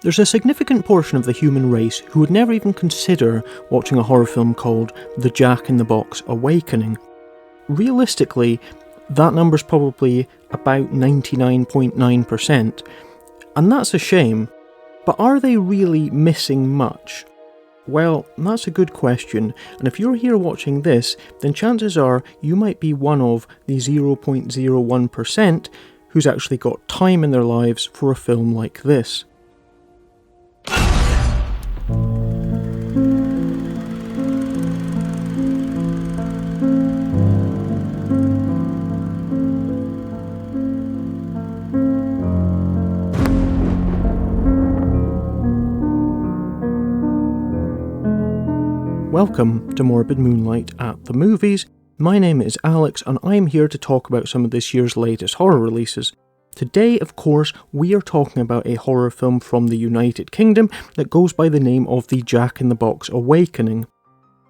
There's a significant portion of the human race who would never even consider watching a horror film called The Jack-in-the-Box Awakening. Realistically, that number's probably about 99.9%, and that's a shame. But are they really missing much? Well, that's a good question, and if you're here watching this, then chances are you might be one of the 0.01% who's actually got time in their lives for a film like this. Welcome to Morbid Moonlight at the Movies. My name is Alex and I'm here to talk about some of this year's latest horror releases. Today, of course, we are talking about a horror film from the United Kingdom that goes by the name of The Jack-in-the-Box Awakening.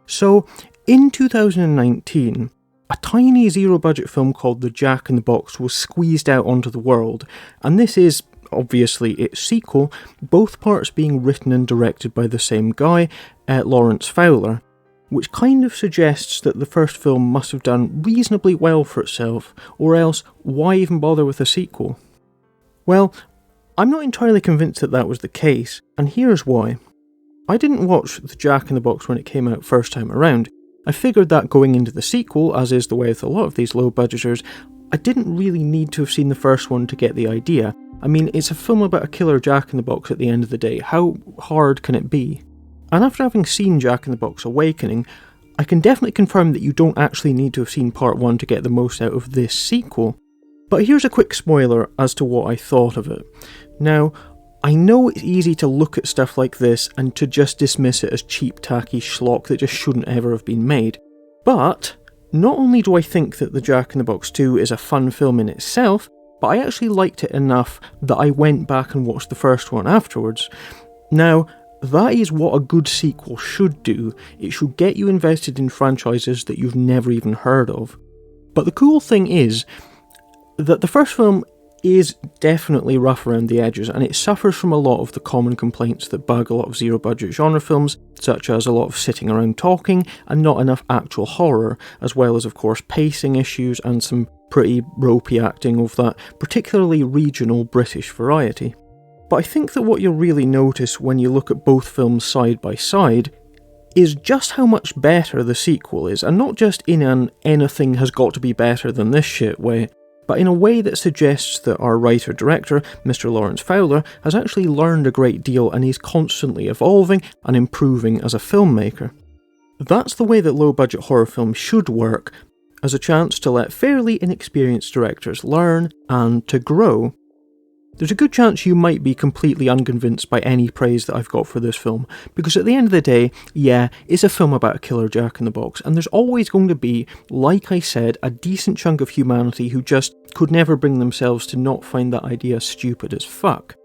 So, in 2019, a tiny zero-budget film called The Jack-in-the-Box was squeezed out onto the world, and this is obviously its sequel, both parts being written and directed by the same guy, Lawrence Fowler, which kind of suggests that the first film must have done reasonably well for itself, or else why even bother with a sequel? Well, I'm not entirely convinced that that was the case, and here's why. I didn't watch The Jack-in-the-Box when it came out first time around. I figured that going into the sequel, as is the way with a lot of these low-budgeters, I didn't really need to have seen the first one to get the idea. I mean, it's a film about a killer Jack-in-the-Box at the end of the day. How hard can it be? And after having seen Jack-in-the-Box Awakening, I can definitely confirm that you don't actually need to have seen part 1 to get the most out of this sequel. But here's a quick spoiler as to what I thought of it. Now, I know it's easy to look at stuff like this and to just dismiss it as cheap, tacky schlock that just shouldn't ever have been made. But, not only do I think that The Jack-in-the-Box 2 is a fun film in itself, but I actually liked it enough that I went back and watched the first one afterwards. Now, that is what a good sequel should do. It should get you invested in franchises that you've never even heard of. But the cool thing is that the first film is definitely rough around the edges, and it suffers from a lot of the common complaints that bug a lot of zero-budget genre films, such as a lot of sitting around talking and not enough actual horror, as well as, of course, pacing issues and some pretty ropey acting of that particularly regional British variety. But I think that what you'll really notice when you look at both films side by side is just how much better the sequel is, and not just in an anything has got to be better than this shit way, but in a way that suggests that our writer-director, Mr. Lawrence Fowler, has actually learned a great deal and he's constantly evolving and improving as a filmmaker. That's the way that low-budget horror films should work, as a chance to let fairly inexperienced directors learn and to grow. There's a good chance you might be completely unconvinced by any praise that I've got for this film, because at the end of the day, yeah, it's a film about a killer Jack-in-the-Box, and there's always going to be, like I said, a decent chunk of humanity who just could never bring themselves to not find that idea stupid as fuck.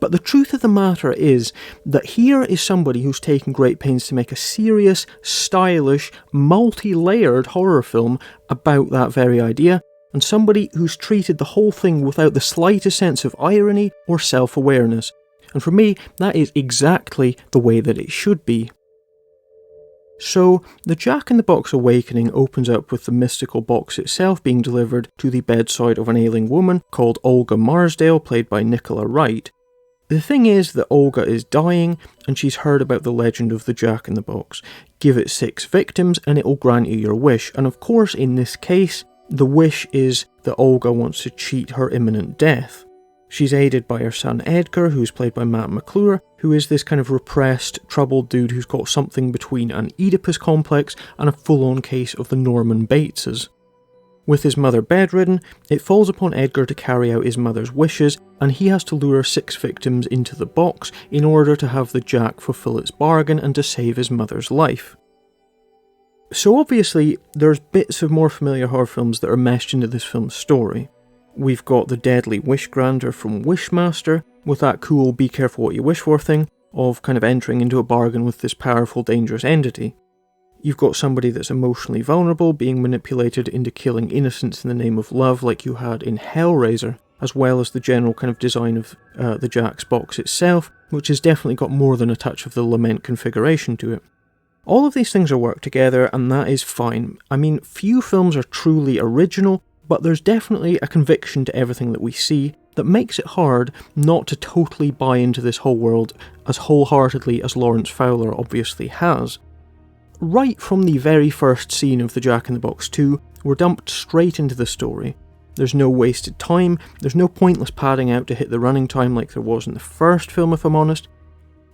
But the truth of the matter is that here is somebody who's taken great pains to make a serious, stylish, multi-layered horror film about that very idea, and somebody who's treated the whole thing without the slightest sense of irony or self-awareness. And for me, that is exactly the way that it should be. So, The Jack-in-the-Box Awakening opens up with the mystical box itself being delivered to the bedside of an ailing woman called Olga Marsdale, played by Nicola Wright. The thing is that Olga is dying, and she's heard about the legend of the Jack-in-the-Box. Give it 6 victims and it will grant you your wish, and of course in this case, the wish is that Olga wants to cheat her imminent death. She's aided by her son Edgar, who's played by Matt McClure, who is this kind of repressed, troubled dude who's got something between an Oedipus complex and a full-on case of the Norman Bateses. With his mother bedridden, it falls upon Edgar to carry out his mother's wishes, and he has to lure 6 victims into the box in order to have the Jack fulfill its bargain and to save his mother's life. So obviously, there's bits of more familiar horror films that are meshed into this film's story. We've got the deadly wish granter from Wishmaster, with that cool be careful what you wish for thing, of kind of entering into a bargain with this powerful, dangerous entity. You've got somebody that's emotionally vulnerable being manipulated into killing innocents in the name of love like you had in Hellraiser. as well as the general kind of design of the Jack's box itself, which has definitely got more than a touch of the Lament configuration to it. All of these things are worked together, and that is fine. I mean, few films are truly original, but there's definitely a conviction to everything that we see that makes it hard not to totally buy into this whole world as wholeheartedly as Lawrence Fowler obviously has. Right from the very first scene of the Jack in the Box 2, we're dumped straight into the story. There's no wasted time, there's no pointless padding out to hit the running time like there was in the first film, if I'm honest.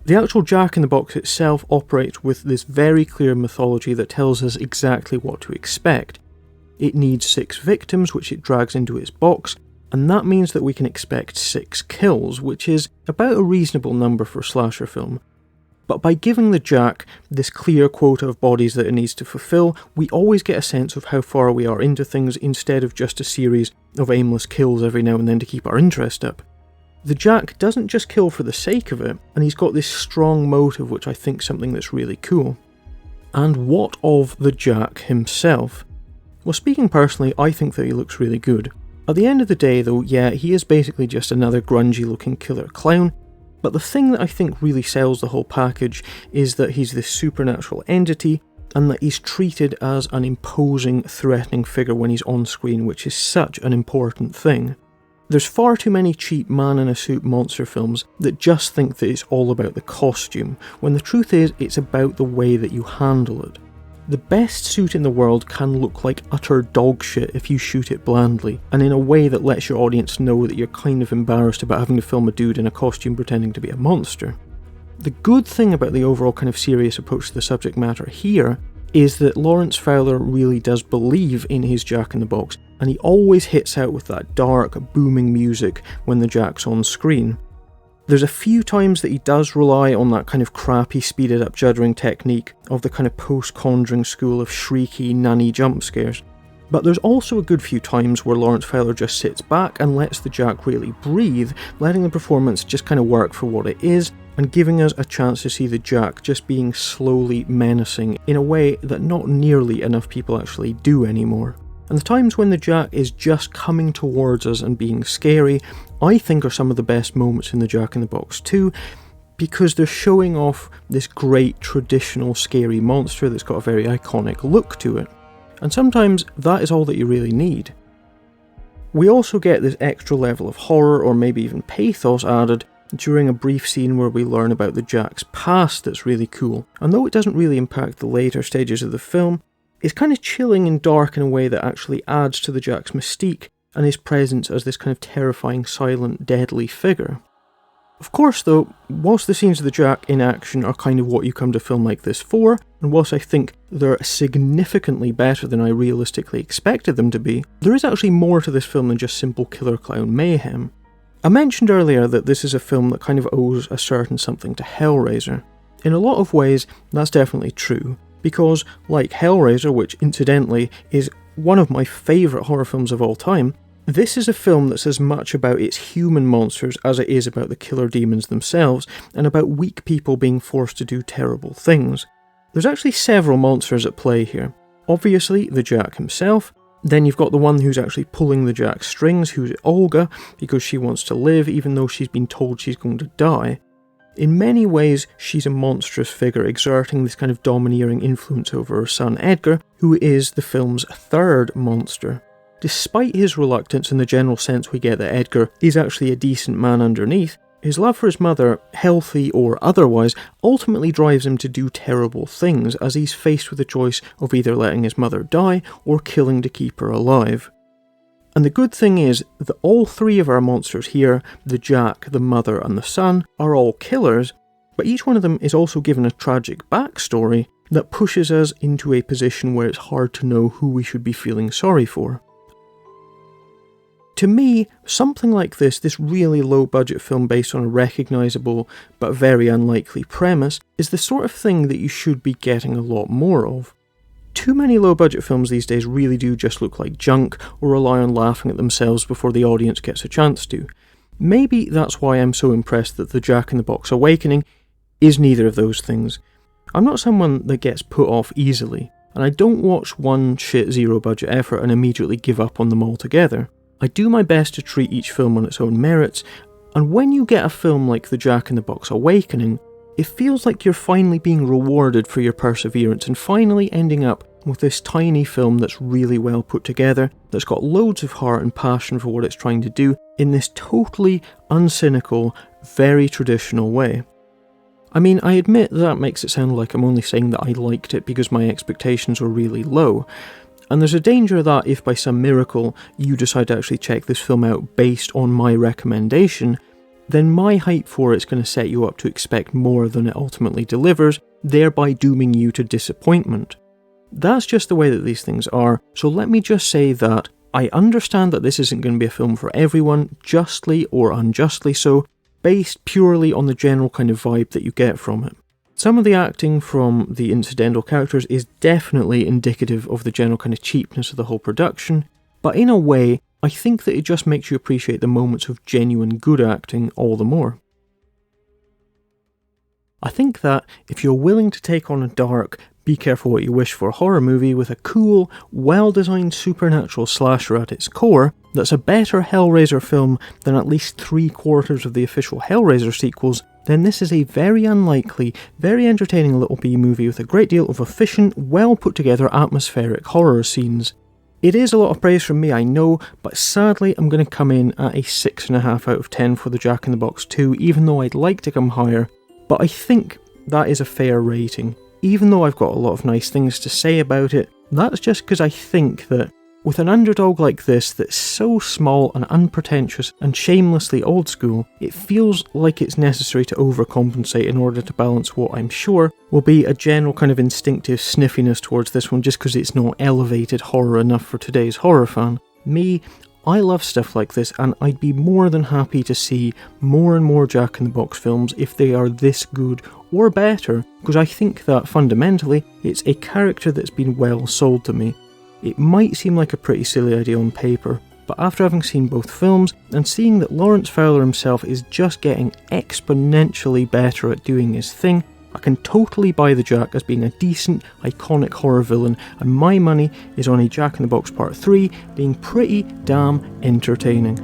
The actual Jack in the Box itself operates with this very clear mythology that tells us exactly what to expect. It needs 6 victims, which it drags into its box, and that means that we can expect 6 kills, which is about a reasonable number for a slasher film. But by giving the Jack this clear quota of bodies that it needs to fulfill, we always get a sense of how far we are into things instead of just a series of aimless kills every now and then to keep our interest up. The Jack doesn't just kill for the sake of it, and he's got this strong motive, which I think is something that's really cool. And what of the Jack himself? Well, speaking personally, I think that he looks really good. At the end of the day though, yeah, he is basically just another grungy looking killer clown, but the thing that I think really sells the whole package is that he's this supernatural entity, and that he's treated as an imposing, threatening figure when he's on screen, which is such an important thing. There's far too many cheap man-in-a-suit monster films that just think that it's all about the costume, when the truth is it's about the way that you handle it. The best suit in the world can look like utter dog shit if you shoot it blandly, and in a way that lets your audience know that you're kind of embarrassed about having to film a dude in a costume pretending to be a monster. The good thing about the overall kind of serious approach to the subject matter here is that Lawrence Fowler really does believe in his Jack in the Box, and he always hits out with that dark, booming music when the Jack's on screen. There's a few times that he does rely on that kind of crappy speeded up juddering technique of the kind of post-Conjuring school of shrieky, nanny jump scares. But there's also a good few times where Lawrence Fowler just sits back and lets the Jack really breathe, letting the performance just kind of work for what it is, and giving us a chance to see the Jack just being slowly menacing in a way that not nearly enough people actually do anymore. And the times when the Jack is just coming towards us and being scary, I think are some of the best moments in the Jack in the Box 2, because they're showing off this great traditional scary monster that's got a very iconic look to it. And sometimes that is all that you really need. We also get this extra level of horror, or maybe even pathos, added during a brief scene where we learn about the Jack's past that's really cool. And though it doesn't really impact the later stages of the film, it's kind of chilling and dark in a way that actually adds to the Jack's mystique and his presence as this kind of terrifying, silent, deadly figure. Of course though, whilst the scenes of the Jack in action are kind of what you come to film like this for, and whilst I think they're significantly better than I realistically expected them to be, there is actually more to this film than just simple killer clown mayhem. I mentioned earlier that this is a film that kind of owes a certain something to Hellraiser. In a lot of ways, that's definitely true, because like Hellraiser, which incidentally is one of my favourite horror films of all time, this is a film that's as much about its human monsters as it is about the killer demons themselves, and about weak people being forced to do terrible things. There's actually several monsters at play here. Obviously, the Jack himself, then you've got the one who's actually pulling the Jack's strings, who's Olga, because she wants to live even though she's been told she's going to die. In many ways, she's a monstrous figure exerting this kind of domineering influence over her son Edgar, who is the film's third monster. Despite his reluctance and the general sense we get that Edgar is actually a decent man underneath, his love for his mother, healthy or otherwise, ultimately drives him to do terrible things as he's faced with the choice of either letting his mother die or killing to keep her alive. And the good thing is that all three of our monsters here, the Jack, the mother and the son, are all killers, but each one of them is also given a tragic backstory that pushes us into a position where it's hard to know who we should be feeling sorry for. To me, something like this really low-budget film based on a recognisable but very unlikely premise, is the sort of thing that you should be getting a lot more of. Too many low-budget films these days really do just look like junk, or rely on laughing at themselves before the audience gets a chance to. Maybe that's why I'm so impressed that the Jack in the Box Awakening is neither of those things. I'm not someone that gets put off easily, and I don't watch one shit zero-budget effort and immediately give up on them altogether. I do my best to treat each film on its own merits, and when you get a film like The Jack-in-the-Box Awakening, it feels like you're finally being rewarded for your perseverance and finally ending up with this tiny film that's really well put together, that's got loads of heart and passion for what it's trying to do in this totally uncynical, very traditional way. I mean, I admit that makes it sound like I'm only saying that I liked it because my expectations were really low, and there's a danger that if by some miracle you decide to actually check this film out based on my recommendation, then my hype for it's going to set you up to expect more than it ultimately delivers, thereby dooming you to disappointment. That's just the way that these things are, so let me just say that I understand that this isn't going to be a film for everyone, justly or unjustly so, based purely on the general kind of vibe that you get from it. Some of the acting from the incidental characters is definitely indicative of the general kind of cheapness of the whole production, but in a way, I think that it just makes you appreciate the moments of genuine good acting all the more. I think that if you're willing to take on a dark, be careful what you wish for horror movie with a cool, well-designed supernatural slasher at its core, that's a better Hellraiser film than at least 3/4 of the official Hellraiser sequels, then this is a very unlikely, very entertaining little B-movie with a great deal of efficient, well-put-together atmospheric horror scenes. It is a lot of praise from me, I know, but sadly I'm going to come in at a 6.5 out of 10 for The Jack-in-the-Box 2, even though I'd like to come higher, but I think that is a fair rating. Even though I've got a lot of nice things to say about it, that's just because I think that with an underdog like this that's so small and unpretentious and shamelessly old school, it feels like it's necessary to overcompensate in order to balance what I'm sure will be a general kind of instinctive sniffiness towards this one just because it's not elevated horror enough for today's horror fan. Me, I love stuff like this, and I'd be more than happy to see more and more Jack-in-the-Box films if they are this good or better, because I think that fundamentally it's a character that's been well sold to me. It might seem like a pretty silly idea on paper, but after having seen both films and seeing that Lawrence Fowler himself is just getting exponentially better at doing his thing, I can totally buy the Jack as being a decent, iconic horror villain, and my money is on a Jack-in-the-Box Part 3 being pretty damn entertaining.